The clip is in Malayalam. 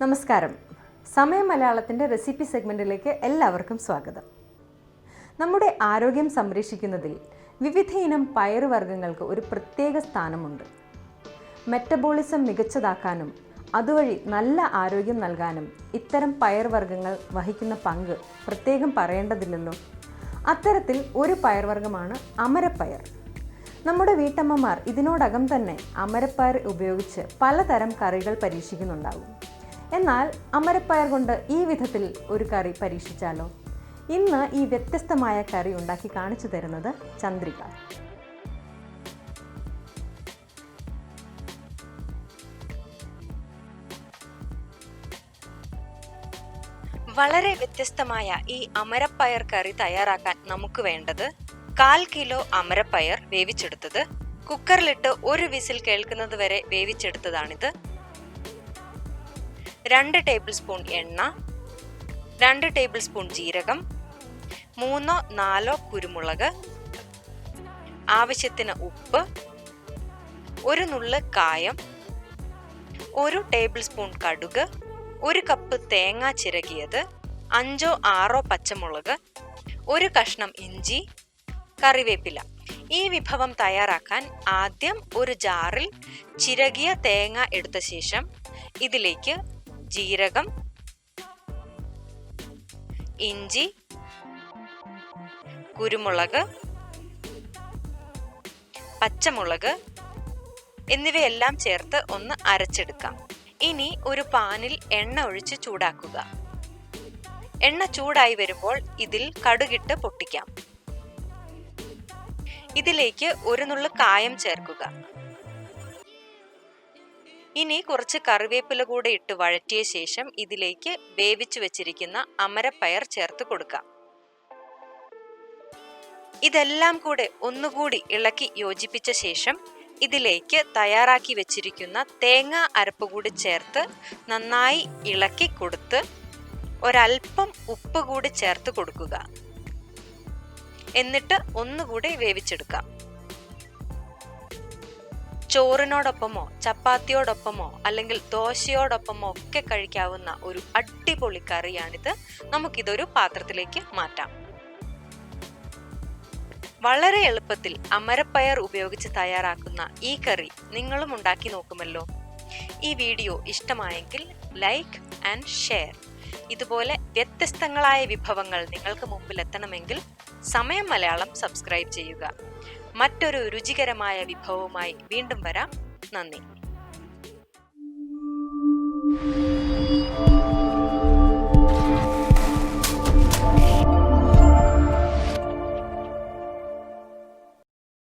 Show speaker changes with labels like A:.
A: നമസ്കാരം. സമയം മലയാളത്തിൻ്റെ റെസിപ്പി സെഗ്മെൻറ്റിലേക്ക് എല്ലാവർക്കും സ്വാഗതം. നമ്മുടെ ആരോഗ്യം സംരക്ഷിക്കുന്നതിൽ വിവിധ ഇനം പയറുവർഗ്ഗങ്ങൾക്ക് ഒരു പ്രത്യേക സ്ഥാനമുണ്ട്. മെറ്റബോളിസം മികച്ചതാക്കാനും അതുവഴി നല്ല ആരോഗ്യം നൽകാനും ഇത്തരം പയർവർഗ്ഗങ്ങൾ വഹിക്കുന്ന പങ്ക് പ്രത്യേകം പറയേണ്ടതില്ലല്ലോ. അത്തരത്തിൽ ഒരു പയർവർഗ്ഗമാണ് അമരപ്പയർ. നമ്മുടെ വീട്ടമ്മമാർ ഇതിനോടകം തന്നെ അമരപ്പയർ ഉപയോഗിച്ച് പലതരം കറികൾ പരീക്ഷിക്കുന്നുണ്ടാകും. എന്നാൽ അമരപ്പയർ കൊണ്ട് ഈ വിധത്തിൽ ഒരു കറി പരീക്ഷിച്ചാലോ? ഇന്ന് ഈ വ്യത്യസ്തമായ കറി ഉണ്ടാക്കി കാണിച്ചു തരുന്നത് ചന്ദ്രിക.
B: വളരെ വ്യത്യസ്തമായ ഈ അമരപ്പയർ കറി തയ്യാറാക്കാൻ നമുക്ക് വേണ്ടത് 1/4 കിലോ അമരപ്പയർ വേവിച്ചെടുത്തത്, കുക്കറിലിട്ട് ഒരു വിസിൽ കേൾക്കുന്നത് വരെ വേവിച്ചെടുത്തതാണിത്. 2 ടേബിൾ സ്പൂൺ എണ്ണ, 2 ടേബിൾ സ്പൂൺ ജീരകം, 3-4 കുരുമുളക്, ആവശ്യത്തിന് ഉപ്പ്, 1 നുള്ള് കായം, 1 ടേബിൾ സ്പൂൺ കടുക്, 1 കപ്പ് തേങ്ങ ചിരകിയത്, 5-6 പച്ചമുളക്, 1 കഷ്ണം ഇഞ്ചി, കറിവേപ്പില. ഈ വിഭവം തയ്യാറാക്കാൻ ആദ്യം ഒരു ജാറിൽ ചിരകിയ തേങ്ങ എടുത്ത ശേഷം ഇതിലേക്ക് ജീരകം, ഇഞ്ചി, കുരുമുളക്, പച്ചമുളക് എന്നിവയെല്ലാം ചേർത്ത് ഒന്ന് അരച്ചെടുക്കാം. ഇനി ഒരു പാനിൽ എണ്ണ ഒഴിച്ച് ചൂടാക്കുക. എണ്ണ ചൂടായി വരുമ്പോൾ ഇതിൽ കടുകിട്ട് പൊട്ടിക്കാം. ഇതിലേക്ക് 1 നുള്ള് കായം ചേർക്കുക. ഇനി കുറച്ച് കറിവേപ്പില കൂടെ ഇട്ട് വഴറ്റിയ ശേഷം ഇതിലേക്ക് വേവിച്ചു വെച്ചിരിക്കുന്ന അമരപ്പയർ ചേർത്ത് കൊടുക്കാം. ഇതെല്ലാം കൂടെ ഒന്നുകൂടി ഇളക്കി യോജിപ്പിച്ച ശേഷം ഇതിലേക്ക് തയ്യാറാക്കി വെച്ചിരിക്കുന്ന തേങ്ങ അരപ്പ് കൂടി ചേർത്ത് നന്നായി ഇളക്കി കൊടുത്ത് ഒരൽപ്പം ഉപ്പ് കൂടി ചേർത്ത് കൊടുക്കുക. എന്നിട്ട് ഒന്നുകൂടി വേവിച്ചെടുക്കാം. ചോറിനോടൊപ്പമോ ചപ്പാത്തിയോടൊപ്പമോ അല്ലെങ്കിൽ ദോശയോടൊപ്പമോ ഒക്കെ കഴിക്കാവുന്ന ഒരു അടിപൊളി കറിയാണിത്. നമുക്കിതൊരു പാത്രത്തിലേക്ക് മാറ്റാം. വളരെ എളുപ്പത്തിൽ അമരപ്പയർ ഉപയോഗിച്ച് തയ്യാറാക്കുന്ന ഈ കറി നിങ്ങളും ഉണ്ടാക്കി നോക്കുമല്ലോ. ഈ വീഡിയോ ഇഷ്ടമായെങ്കിൽ ലൈക്ക് ആൻഡ് ഷെയർ. ഇതുപോലെ വ്യത്യസ്തങ്ങളായ വിഭവങ്ങൾ നിങ്ങൾക്ക് മുമ്പിൽ എത്തണമെങ്കിൽ സമയം മലയാളം സബ്സ്ക്രൈബ് ചെയ്യുക. മറ്റൊരു രുചികരമായ വിഭവവുമായി വീണ്ടും വരാം. നന്ദി.